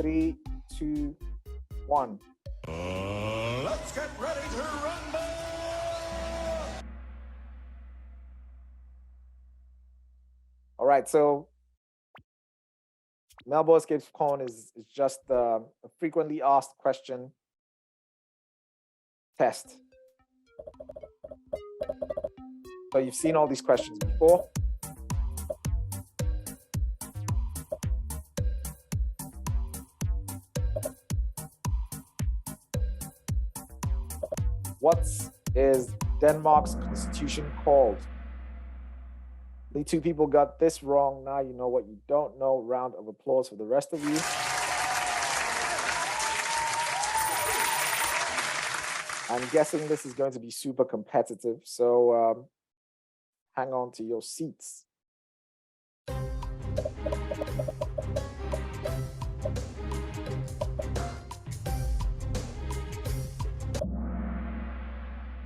3, 2, 1. Let's get ready to rumble! All right, so Medborgerskabsprøven is just a frequently asked question test. So you've seen all these questions before. What is Denmark's constitution called? Only 2 people got this wrong. Now you know what you don't know. Round of applause for the rest of you. I'm guessing this is going to be super competitive, so hang on to your seats.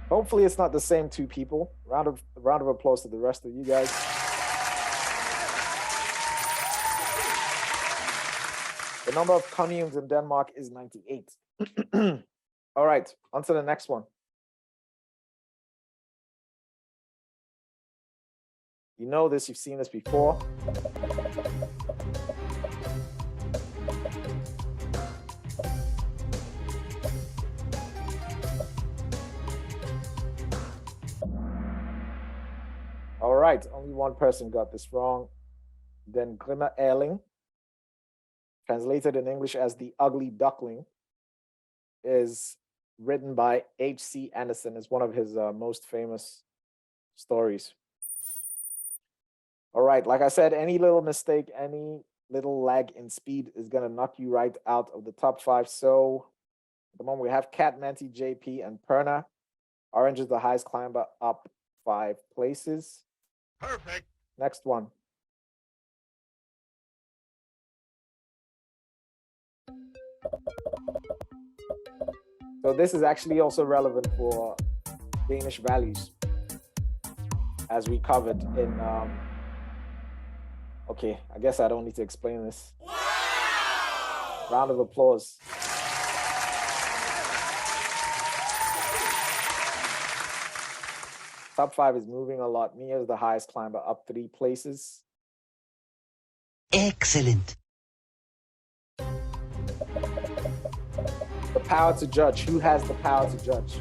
Hopefully it's not the same 2 people. Round of applause to the rest of you guys. The number of communes in Denmark is 98. All right, on to the next one. You know this, you've seen this before. All right, only 1 person got this wrong. Then Grimme Erling, translated in English as The Ugly Duckling, is written by H.C. Andersen. It's one of his most famous stories. All right, like I said, any little mistake, any little lag in speed is going to knock you right out of the top 5. So at the moment we have Cat, Menti, JP, and Perna. Orange is the highest climber, up 5 places. Perfect. Next one. So this is actually also relevant for Danish values, as we covered in, okay, I guess I don't need to explain this. Wow! Round of applause. Top 5 is moving a lot. Mia is the highest climber, up 3 places. Excellent. The power to judge. Who has the power to judge?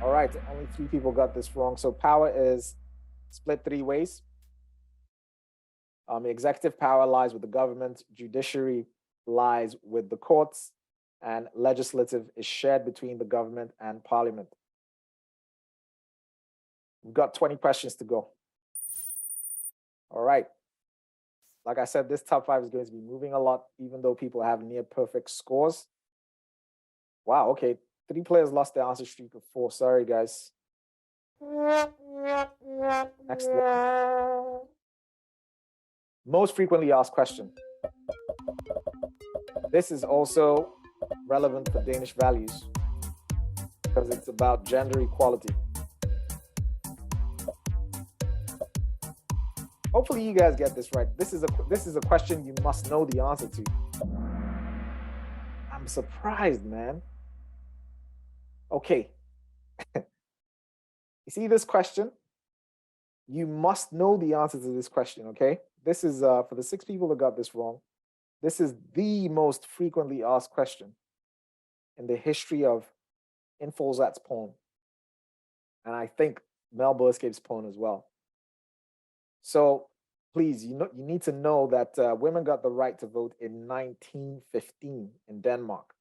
All right, only 3 people got this wrong. So power is split 3 ways. Executive power lies with the government, judiciary lies with the courts, and legislative is shared between the government and parliament. We've got 20 questions to go. All right. Like I said, this top 5 is going to be moving a lot, even though people have near perfect scores. Wow, okay. 3 players lost their answer streak of 4. Sorry, guys. Next one. Most frequently asked question. This is also relevant for Danish values because it's about gender equality. Hopefully you guys get this right. This is a question you must know the answer to. I'm surprised, man. Okay. You see this question? You must know the answer to this question, okay? This is, for the 6 people that got this wrong, this is the most frequently asked question in the history of Medborgerskabsprøven. And I think Medborgerskabsprøven as well. So please, you need to know that women got the right to vote in 1915 in Denmark.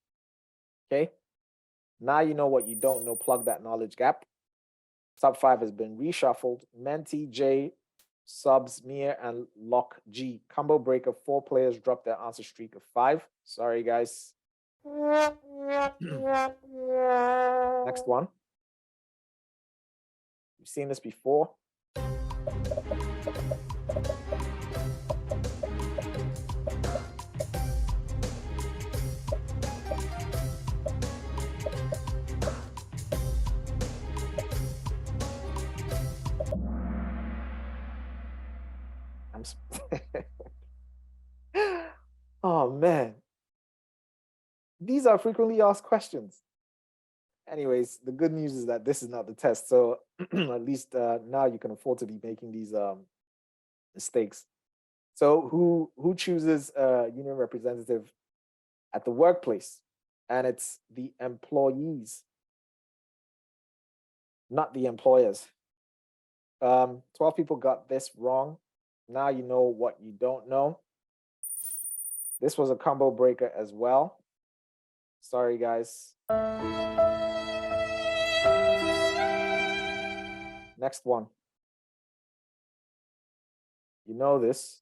Okay? Now you know what you don't know. Plug that knowledge gap. Top 5 has been reshuffled. Menti, J, Subs, Mir, and Lock G. Combo break of 4 players dropped their answer streak of 5. Sorry, guys. Next one. You've seen this before. Oh man. These are frequently asked questions. Anyways, the good news is that this is not the test. So at least now you can afford to be making these mistakes. So who chooses a union representative at the workplace? And it's the employees, not the employers. 12 people got this wrong. Now you know what you don't know. This was a combo breaker as well. Sorry, guys. Next one. You know this.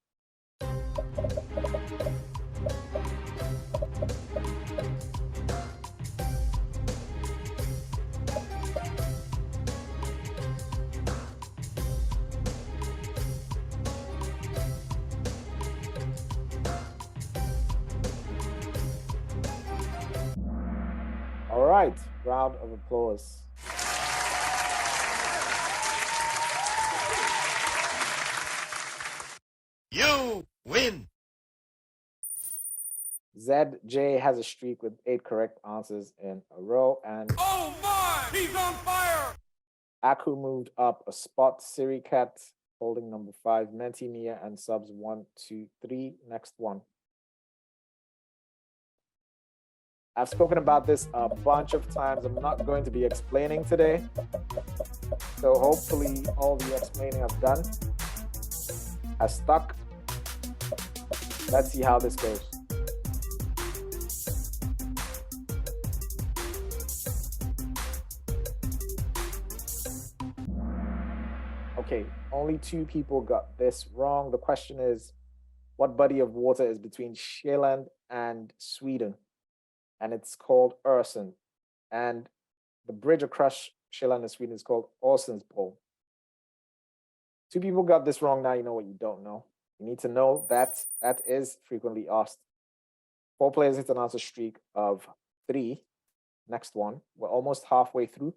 All right, round of applause. You win. ZJ has a streak with 8 correct answers in a row, and Oh my! He's on fire! Aku moved up a spot. Siri Cat holding number 5. Menti Mia and subs 1, 2, 3. Next one. I've spoken about this a bunch of times. I'm not going to be explaining today. So hopefully all the explaining I've done has stuck. Let's see how this goes. Okay, only 2 people got this wrong. The question is, what body of water is between Sjælland and Sweden? And it's called Öresund. And the bridge across Sjælland and Sweden is called Øresundsbro. 2 people got this wrong. Now you know what you don't know. You need to know that that is frequently asked. 4 players hit an answer streak of 3. Next one. We're almost halfway through.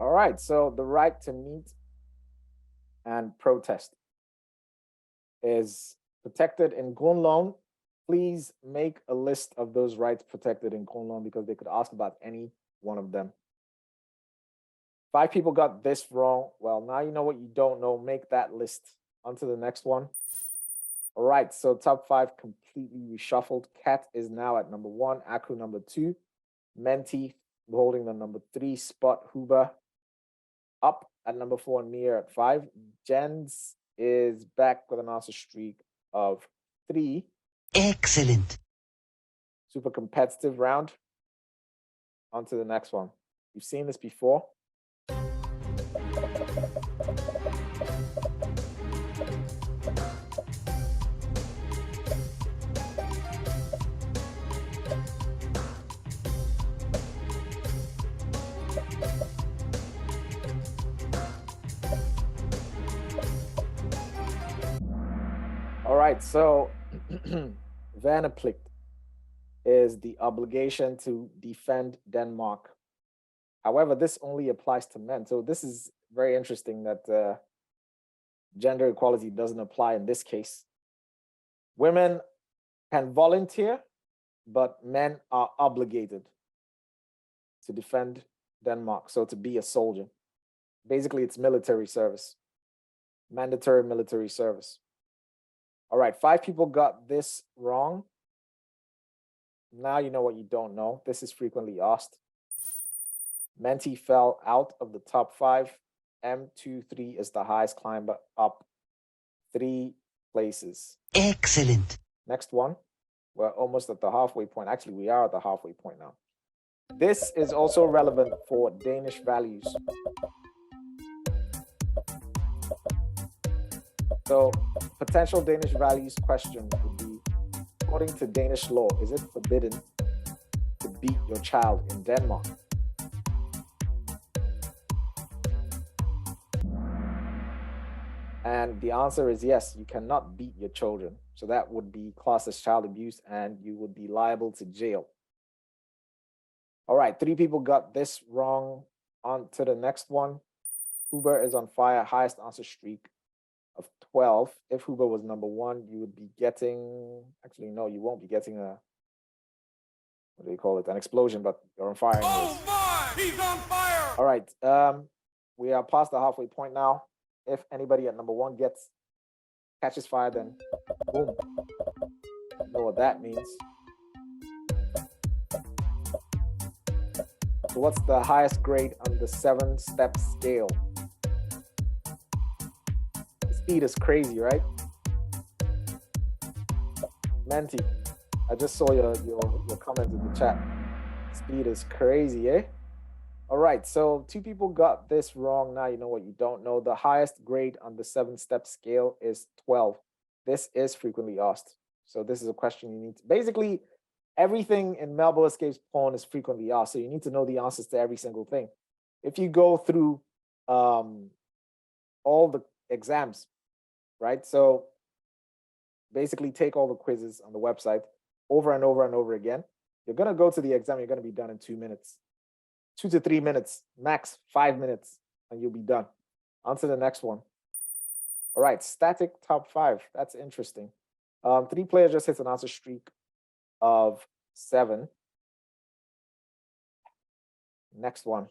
All right, so the right to meet and protest is protected in Grondloan. Please make a list of those rights protected in Grondloan because they could ask about any one of them. 5 people got this wrong. Well, now you know what you don't know. Make that list. On to the next one. All right, so top 5 completely reshuffled. Cat is now at number 1, Aku number 2, Menti holding the number 3 spot, Huber up at number 4, and Mia at 5. Jens is back with an answer streak of 3. Excellent. Super competitive round. On to the next one. You've seen this before. All right, so Verneplicht is the obligation to defend Denmark. However, this only applies to men. So this is very interesting that gender equality doesn't apply in this case. Women can volunteer, but men are obligated to defend Denmark. So to be a soldier. Basically, it's military service, mandatory military service. All right, 5 people got this wrong. Now you know what you don't know. This is frequently asked. Menti fell out of the top 5. M23 is the highest climber, up 3 places. Excellent. Next one. We're almost at the halfway point. Actually, we are at the halfway point now. This is also relevant for Danish values. So, potential Danish values question would be, according to Danish law, is it forbidden to beat your child in Denmark? And the answer is yes, you cannot beat your children. So that would be classed as child abuse and you would be liable to jail. All right, 3 people got this wrong. On to the next one. Huber is on fire, highest answer streak of 12. If Huber was number 1, you would be getting, actually, no, you won't be getting a, what do you call it? An explosion, but you're on fire. Oh my! He's on fire! All right, we are past the halfway point now. If anybody at number 1 catches fire, then boom. You know what that means. So what's the highest grade on the 7-step scale? The speed is crazy, right? Menti, I just saw your comment in the chat. Speed is crazy, eh? All right, so 2 people got this wrong. Now you know what you don't know. The highest grade on the 7-step scale is 12. This is frequently asked. So this is a question you need to, basically, everything in Medborgerskabsprøven is frequently asked. So you need to know the answers to every single thing. If you go through all the exams, right? So basically take all the quizzes on the website over and over and over again. You're going to go to the exam. You're going to be done in 2 minutes. 2 to 3 minutes, max 5 minutes, and you'll be done. On to the next one. All right, static top 5. That's interesting. 3 players just hit an answer streak of 7. Next one.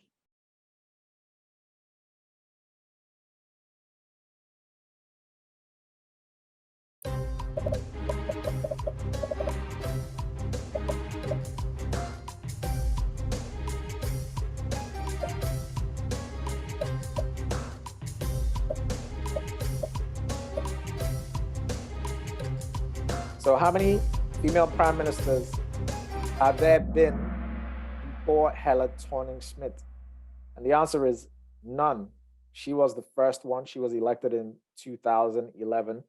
So how many female prime ministers have there been before Helle Thorning-Schmidt? And the answer is none. She was the first one. She was elected in 2011.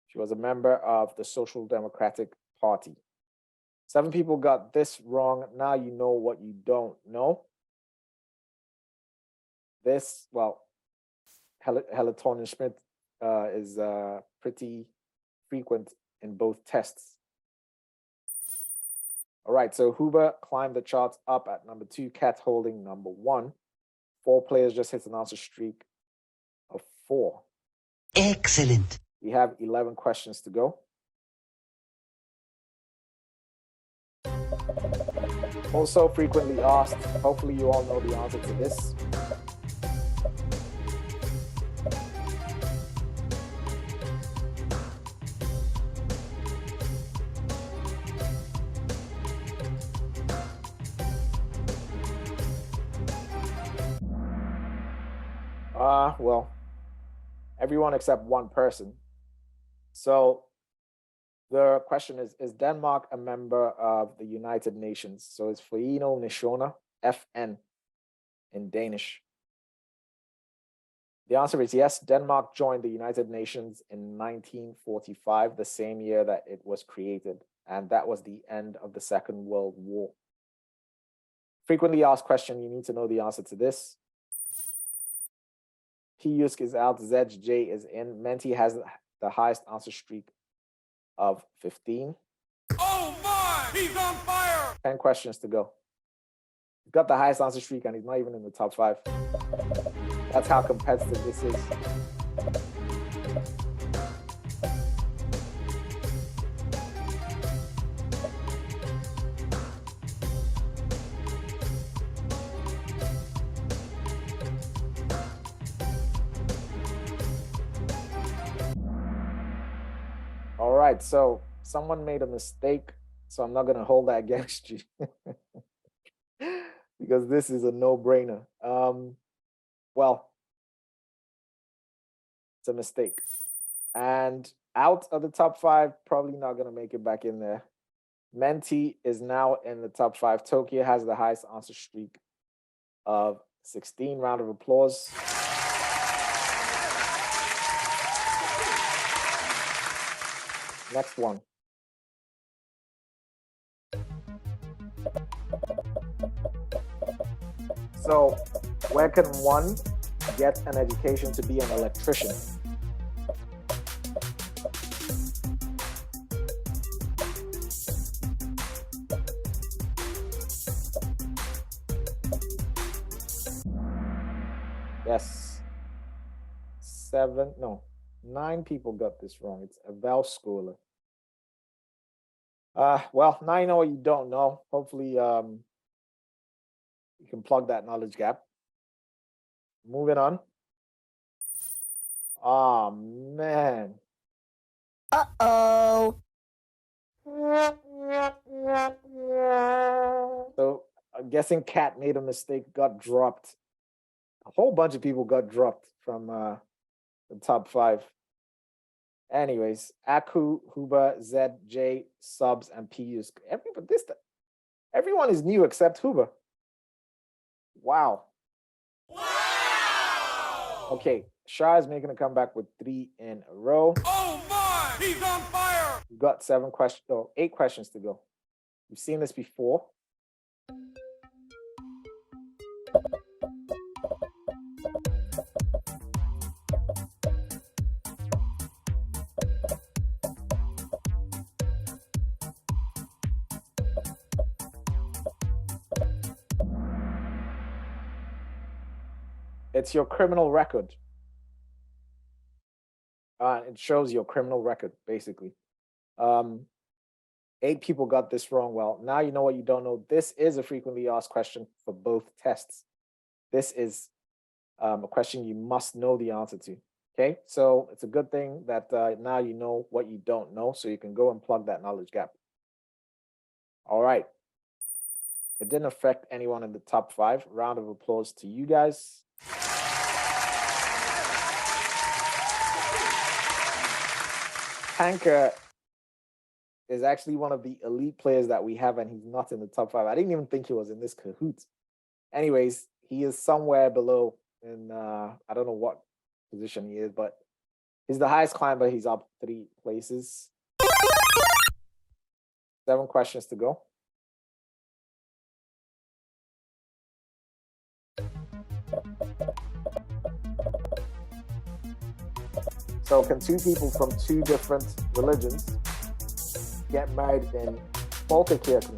She was a member of the Social Democratic Party. 7 people got this wrong. Now you know what you don't know. This, well, Helle Thorning-Schmidt is pretty frequent in both tests. All right, so Huber climbed the charts up at number 2, Cat holding number 1. 4 players just hit an answer streak of 4. Excellent. We have 11 questions to go. Also frequently asked, hopefully you all know the answer to this. Well, everyone except one person. So the question is Denmark a member of the United Nations? So it's Forenede Nationer, FN in Danish. The answer is yes. Denmark joined the United Nations in 1945, the same year that it was created. And that was the end of the Second World War. Frequently asked question, you need to know the answer to this. P-Yusk is out, ZJ is in. Menti has the highest answer streak of 15. Oh my! He's on fire! 10 questions to go. He's got the highest answer streak and he's not even in the top 5. That's how competitive this is. All right, so someone made a mistake, so I'm not going to hold that against you because this is a no-brainer. Well, it's a mistake. And out of the top 5, probably not going to make it back in there. Menti is now in the top 5. Tokyo has the highest answer streak of 16. Round of applause. Next one. So where can one get an education to be an electrician? Yes. 9 people got this wrong. It's a Scholar. Well, now you know what you don't know. Hopefully, you can plug that knowledge gap. Moving on. Oh, man. Uh-oh. So I'm guessing Cat made a mistake, got dropped. A whole bunch of people got dropped from the top 5. Anyways, Aku, Huba, Zed, J, Subs, and Pius. Everyone is new except Huba. Wow. Okay, Shah is making a comeback with 3 in a row. Oh my! He's on fire! We've got 8 questions to go. We've seen this before. It's your criminal record. It shows your criminal record, basically. 8 people got this wrong. Well, now you know what you don't know. This is a frequently asked question for both tests. This is a question you must know the answer to. Okay, so it's a good thing that now you know what you don't know, so you can go and plug that knowledge gap. All right. It didn't affect anyone in the top 5. Round of applause to you guys. Tanker is actually one of the elite players that we have, and he's not in the top 5. I didn't even think he was in this cahoot. Anyways, he is somewhere below in, I don't know what position he is, but he's the highest climber. He's up 3 places. 7 questions to go. So can 2 people from 2 different religions get married in Folkekirken?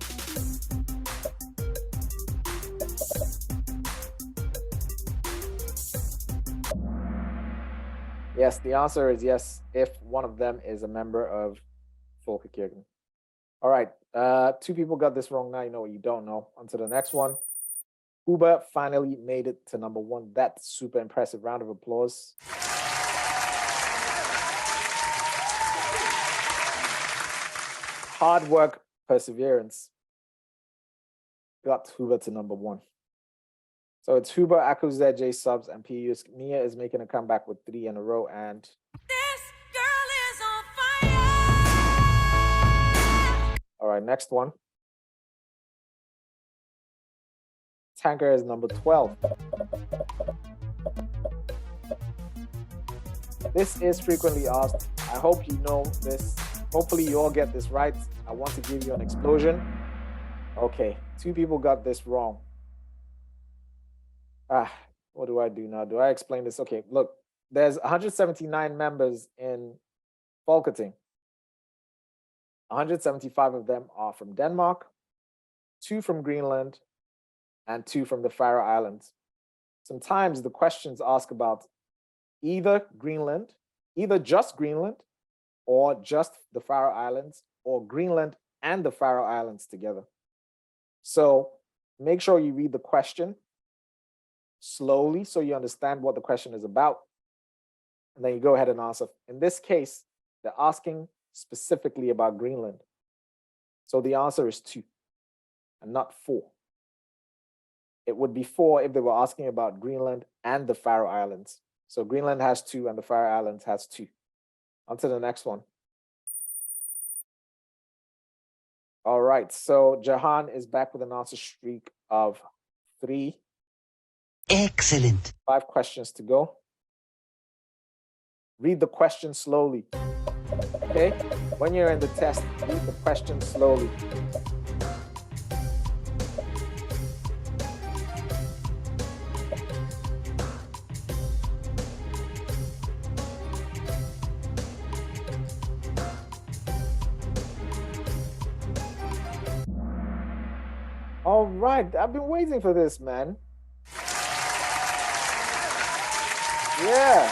Yes, the answer is yes, if one of them is a member of Folkekirken. All right, 2 people got this wrong. Now you know what you don't know. On to the next one. Uber finally made it to number 1. That's super impressive. Round of applause. Hard work, perseverance got Huber to number 1. So it's Huber, Aku, ZJ, Subs, and Pius. Mia is making a comeback with 3 in a row, and This girl is on fire. all right, next one. Tanker is number 12. This is frequently asked. I hope you know this. Hopefully you all get this right. I want to give you an explosion. Okay, 2 people got this wrong. What do I do now? Do I explain this? Okay, look, there's 179 members in Folketing. 175 of them are from Denmark, 2 from Greenland, and 2 from the Faroe Islands. Sometimes the questions ask about either Greenland, either just Greenland, or just the Faroe Islands, or Greenland and the Faroe Islands together. So make sure you read the question slowly so you understand what the question is about. And then you go ahead and answer. In this case, they're asking specifically about Greenland. So the answer is 2 and not 4. It would be 4 if they were asking about Greenland and the Faroe Islands. So Greenland has 2 and the Faroe Islands has 2. On to the next one. All right, so Jahan is back with an answer streak of 3. Excellent. 5 questions to go. Read the question slowly. Okay? When you're in the test, read the question slowly. All right, I've been waiting for this, man. Yeah.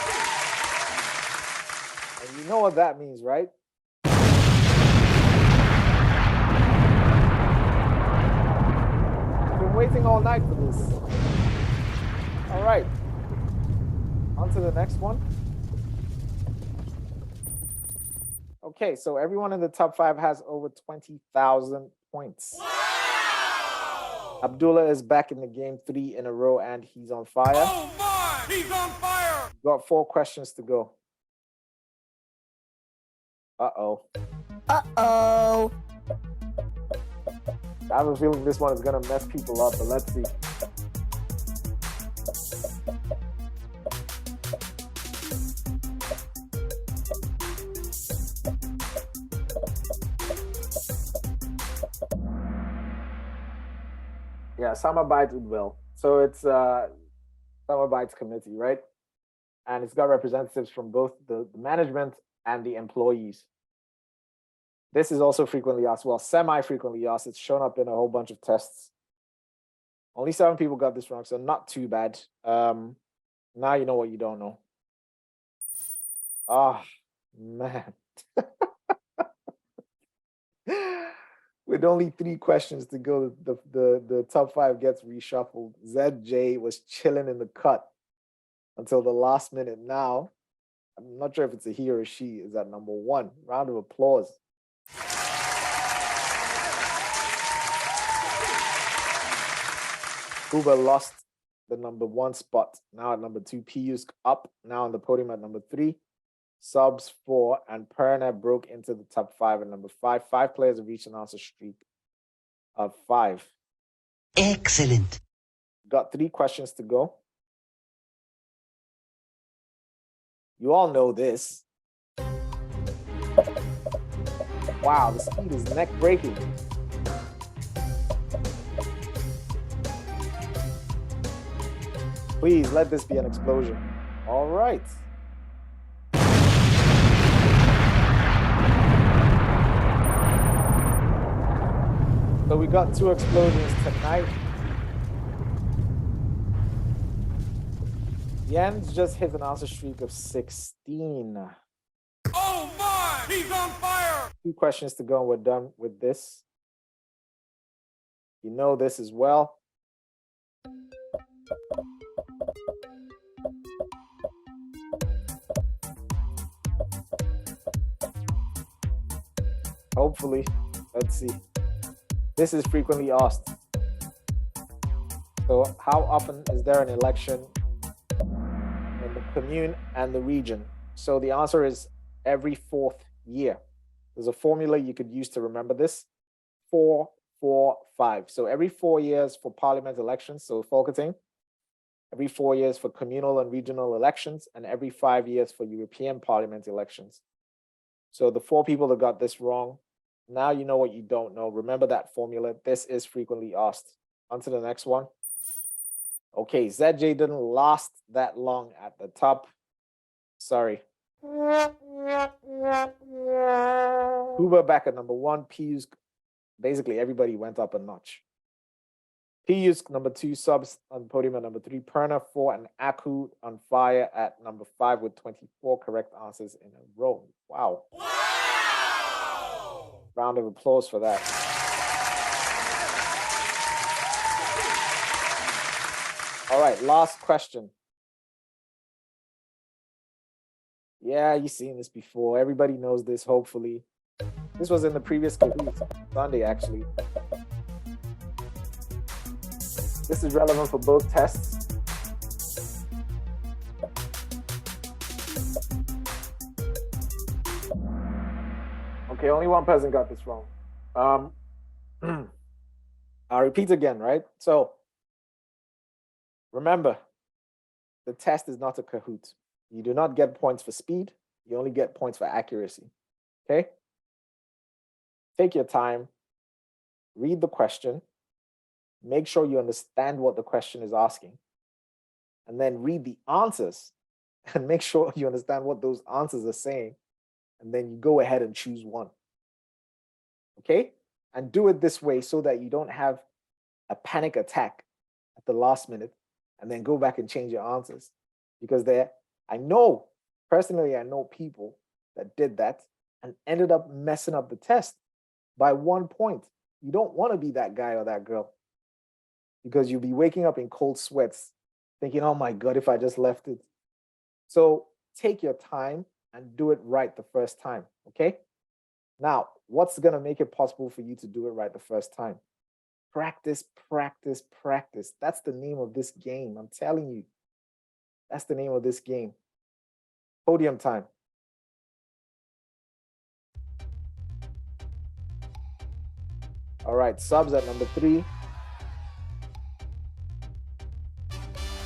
And you know what that means, right? I've been waiting all night for this. All right. On to the next one. Okay, so everyone in the top 5 has over 20,000 points. Abdullah is back in the game 3 in a row and he's on fire. Oh my! He's on fire! Got 4 questions to go. Uh-oh. Uh-oh. I have a feeling this one is gonna mess people up, but let's see. Yeah, Summer Bites with Will. So it's Summer Bites committee, right? And it's got representatives from both the management and the employees. This is also frequently asked, well, semi-frequently asked. It's shown up in a whole bunch of tests. Only 7 people got this wrong, so not too bad. Now you know what you don't know. Ah, man. With only 3 questions to go, the top 5 gets reshuffled. ZJ was chilling in the cut until the last minute. Now, I'm not sure if it's a he or a she, is at number 1. Round of applause. Kuba lost the number 1 spot. Now at number 2. Piyush up, now on the podium at number 3. Subs 4, and Perna broke into the top 5 at number 5. 5 players have reached an answer streak of 5. Excellent. Got 3 questions to go. You all know this. Wow, the speed is neck breaking. Please let this be an explosion. All right. So we got 2 explosions tonight. Jens just hit an answer streak of 16. Oh my! He's on fire! 2 questions to go and we're done with this. You know this as well. Hopefully, let's see. This is frequently asked. So how often is there an election in the commune and the region? So the answer is every 4th year. There's a formula you could use to remember this. 4, 4, 5. So every 4 years for parliament elections, so Folketing. Every 4 years for communal and regional elections, and every 5 years for European Parliament elections. So the 4 people that got this wrong, now you know what you don't know. Remember that formula. This is frequently asked. On to the next one. Okay, ZJ didn't last that long at the top. Sorry. Uber back at number 1. Piyush, basically everybody went up a notch. Piyush number 2, Subs on podium at number 3, Perna 4, and Aku on fire at number 5 with 24 correct answers in a row. Wow. Round of applause for that. All right, last question. Yeah, you've seen this before. Everybody knows this, hopefully. This was in the previous Kahoot Sunday, actually. This is relevant for both tests. Okay, only one person got this wrong. I'll repeat again, right? So, remember, the test is not a Kahoot. You do not get points for speed. You only get points for accuracy, okay? Take your time, read the question, make sure you understand what the question is asking, and then read the answers and make sure you understand what those answers are saying, and then you go ahead and choose one, okay? And do it this way so that you don't have a panic attack at the last minute and then go back and change your answers. Because I know people that did that and ended up messing up the test by 1 point. You don't want to be that guy or that girl, because you'll be waking up in cold sweats thinking, oh my God, if I just left it. So take your time and do it right the first time, okay? Now, what's going to make it possible for you to do it right the first time? Practice, practice, practice. That's the name of this game. I'm telling you. That's the name of this game. Podium time. All right, Subs at number 3.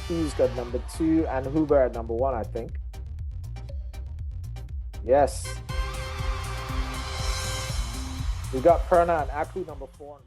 Hughes got number 2, and Huber at number 1, I think. Yes. We got Perna and Aku number 4.